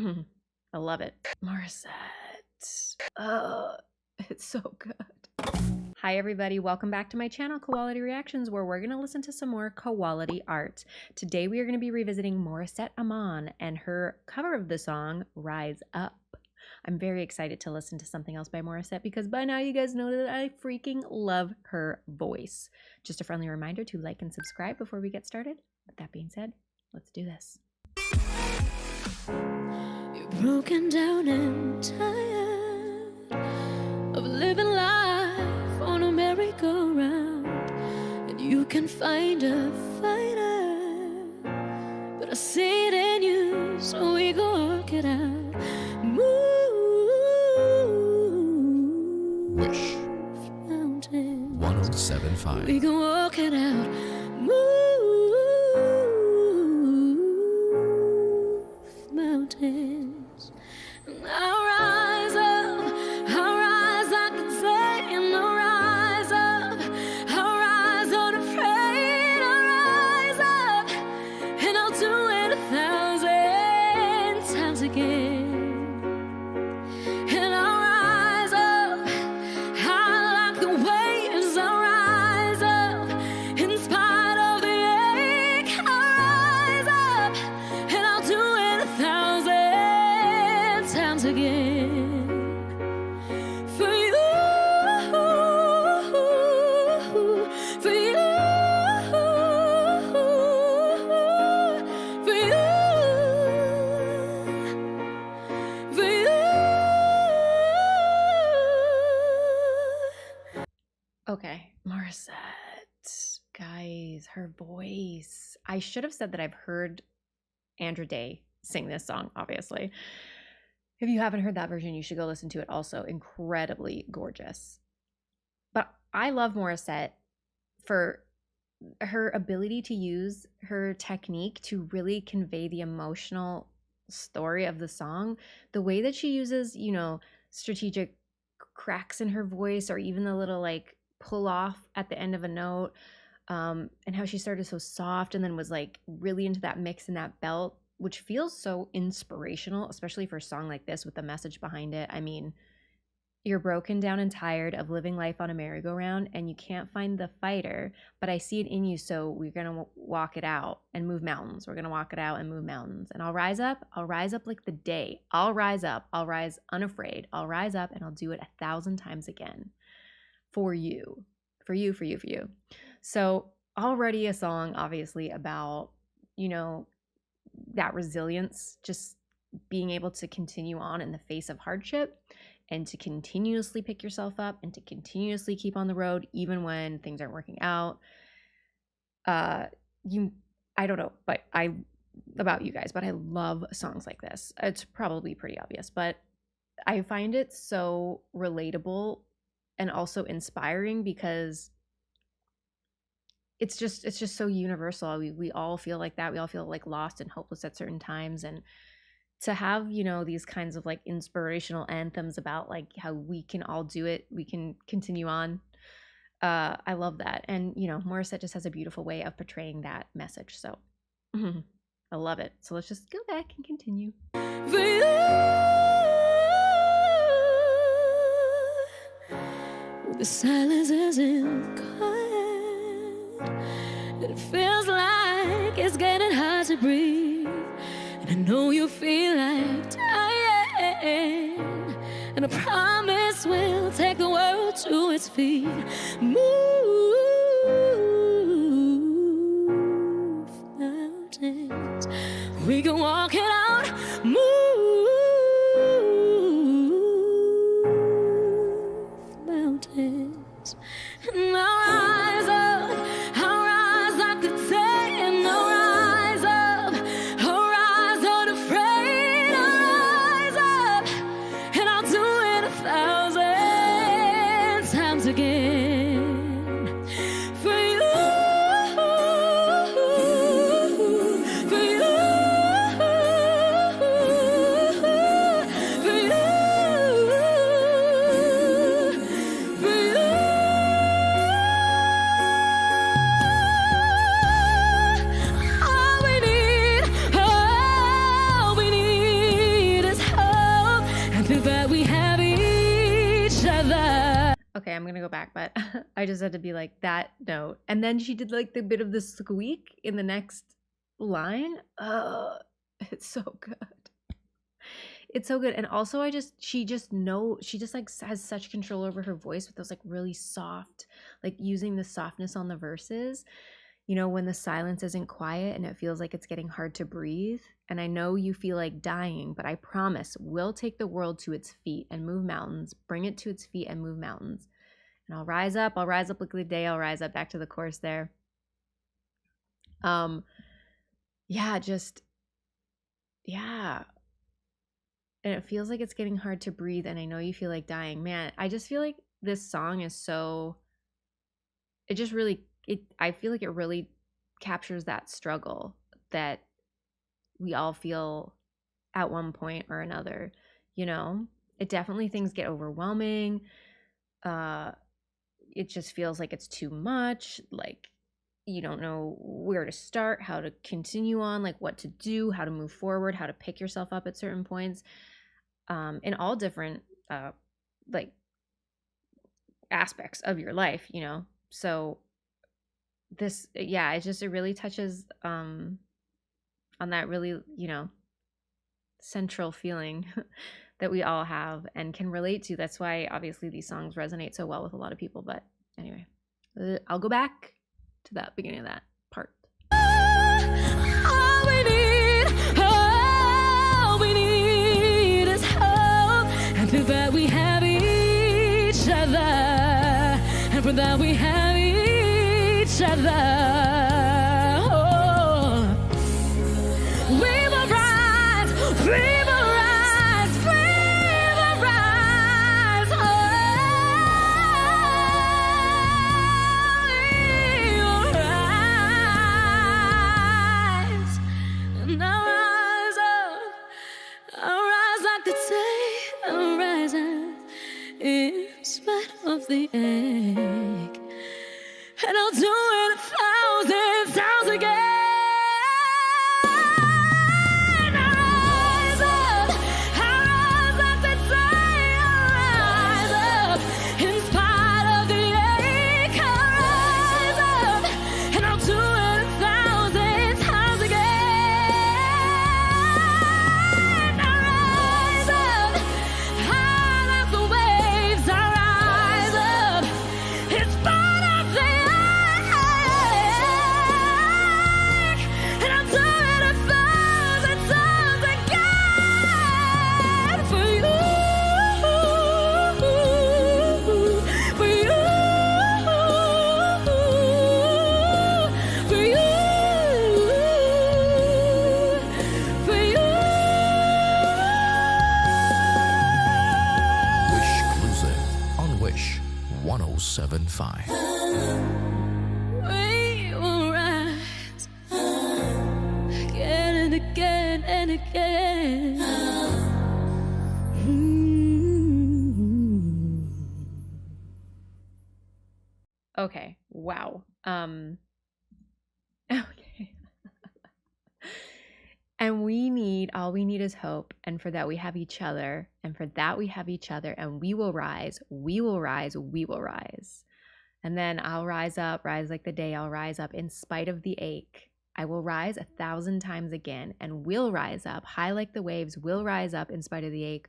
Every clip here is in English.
I love it. Morissette. Oh, it's so good. Hi everybody, welcome back to my channel, Quality Reactions, where we're going to listen to some more quality art. Today we are going to be revisiting Morissette Amon and her cover of the song, Rise Up. I'm very excited to listen to something else by Morissette because by now you guys know that I freaking love her voice. Just a friendly reminder to like and subscribe before we get started. With that being said, let's do this. You're broken down and tired of living life on a merry-go-round, and you can find a fighter, but I see it in you, so we go work it out. Wish Mountains. 1075. We can work it out. Move mountains. I'll rise up, I'll rise, I can say, and I'll rise up, I'll rise unafraid, I'll rise up, and I'll do it 1,000 times again. And I'll rise up, I like the waves, I'll rise up, in spite of the ache, I'll rise up, and I'll do it 1,000 times again. For you, for you, for you, for you. Okay, Morissette. Guys, her voice. I should have said that I've heard Andra Day sing this song, obviously. If you haven't heard that version, you should go listen to it also. Incredibly gorgeous. But I love Morissette for her ability to use her technique to really convey the emotional story of the song. The way that she uses, you know, strategic cracks in her voice, or even the little like pull off at the end of a note, and how she started so soft and then was like really into that mix and that belt, which feels so inspirational, especially for a song like this with the message behind it. I mean, you're broken down and tired of living life on a merry-go-round and you can't find the fighter, but I see it in you, so we're gonna walk it out and move mountains. We're gonna walk it out and move mountains. And I'll rise up like the day. I'll rise up, I'll rise unafraid. I'll rise up and I'll do it 1,000 times again. For you, for you, for you, for you. So already a song obviously about, you know, that resilience, just being able to continue on in the face of hardship and to continuously pick yourself up and to continuously keep on the road even when things aren't working out. I don't know, but about you guys, but I love songs like this. It's probably pretty obvious, but I find it so relatable and also inspiring because it's just so universal. We all feel like that. We all feel like lost and hopeless at certain times, and to have, you know, these kinds of like inspirational anthems about like how we can all do it, we can continue on. I love that. And you know, Morissette just has a beautiful way of portraying that message. So I love it. So let's just go back and continue. For you, the silence isn't quiet. It feels like it's getting hard to breathe, and I know you feel like dying, and I promise we'll take the world to its feet. Move mountains, we can walk it out. Move mountains, and I'll rise up, I'll rise like the day, and I'll rise up, I'll rise unafraid, I'll rise up, and I'll do it 1,000 times again. For you, for you, for you, for you. All we need okay, I'm gonna go back, but I just had to be like that note. And then she did like the bit of the squeak in the next line. It's so good. It's so good. And also she just like has such control over her voice with those like really soft, like using the softness on the verses. You know, when the silence isn't quiet and it feels like it's getting hard to breathe. And I know you feel like dying, but I promise we'll take the world to its feet and move mountains, bring it to its feet and move mountains. And I'll rise up like the day, I'll rise up, back to the chorus there. Yeah, and it feels like it's getting hard to breathe, and I know you feel like dying. Man, I just feel like this song is so, I feel like it really captures that struggle that we all feel at one point or another, you know? It definitely, things get overwhelming. It just feels like it's too much, like you don't know where to start, how to continue on, like what to do, how to move forward, how to pick yourself up at certain points, in all different like aspects of your life, you know? So this, yeah, it really touches on that really, you know, central feeling that we all have and can relate to. That's why obviously these songs resonate so well with a lot of people. But anyway, I'll go back to that beginning of that part. All we need is hope, and for that we have each other, and for that we have each other. Oh, we will rise, we will rise, we will rise. Oh, we will rise, and I'll rise up, I'll rise like the day, I'll rise up in spite of the ache, and I'll do it 1,000 times again. I rise up the day, I rise up in spite of the ache. I rise up, and I'll do it 1,000 times again. I rise up high like the waves. I rise up in spite of the ache, and I'll do it 1,000 times again for you, for you, for you, for you. 𝐋𝐈𝐊𝐄 on Wish 107.5. We will rise again and again and again. Okay. Wow. Okay. And all we need is hope. And for that, we have each other. And for that, we have each other. And we will rise. We will rise. We will rise. And then I'll rise up, rise like the day. I'll rise up in spite of the ache. I will rise 1,000 times again. And we'll rise up high like the waves. We'll rise up in spite of the ache.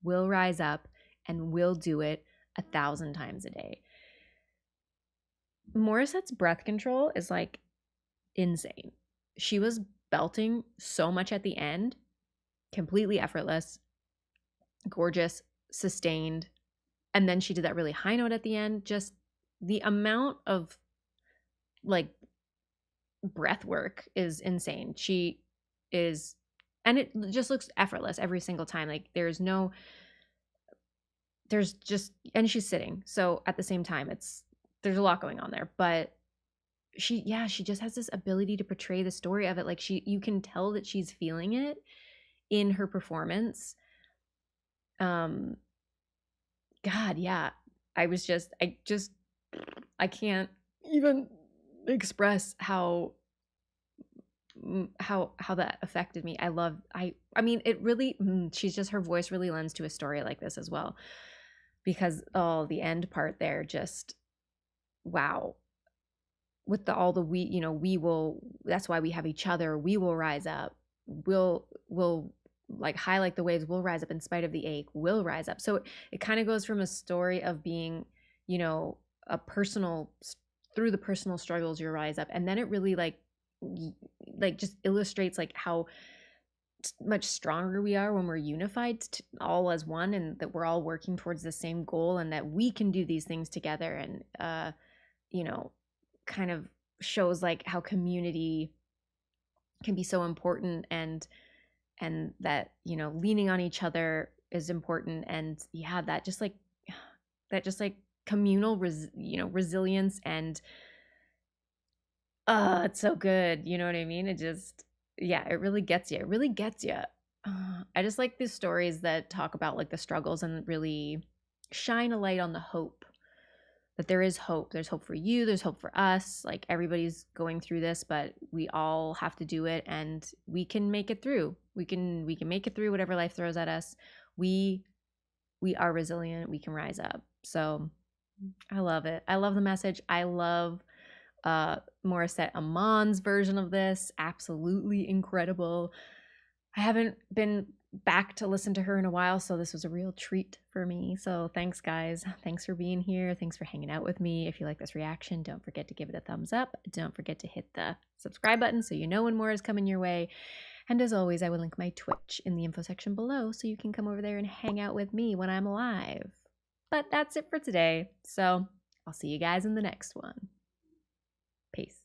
We'll rise up and we'll do it 1,000 times a day. Morissette's breath control is like insane. She was belting so much at the end, completely effortless, gorgeous, sustained. And then she did that really high note at the end. Just the amount of like breath work is insane. She is, and it just looks effortless every single time. Like and she's sitting. So at the same time, there's a lot going on there, but she just has this ability to portray the story of it. Like you can tell that she's feeling it in her performance. God, yeah. I can't even express how that affected me. I mean, it really, her voice really lends to a story like this as well. because the end part there, just wow. With all the we will, that's why we have each other. We will rise up. We'll like high like the waves, we'll rise up in spite of the ache, we'll rise up. So it kind of goes from a story of being, a personal, through the personal struggles, you rise up. And then it really like just illustrates like how much stronger we are when we're unified all as one, and that we're all working towards the same goal, and that we can do these things together. And kind of shows like how community can be so important, and that leaning on each other is important. And yeah, that just like communal resilience. And it's so good, you know what I mean? It just, yeah, it really gets you. I just like these stories that talk about like the struggles and really shine a light on the hope, that there is hope. There's hope for you, there's hope for us. Like, everybody's going through this, but we all have to do it, and we can make it through. We can make it through whatever life throws at us. We are resilient. We can rise up. So I love it. I love the message. I love Morissette Amon's version of this. Absolutely incredible. I haven't been back to listen to her in a while, so this was a real treat for me. So thanks, guys. Thanks for being here. Thanks for hanging out with me. If you like this reaction, don't forget to give it a thumbs up. Don't forget to hit the subscribe button so you know when more is coming your way. And as always, I will link my Twitch in the info section below, so you can come over there and hang out with me when I'm live. But that's it for today. So I'll see you guys in the next one. Peace.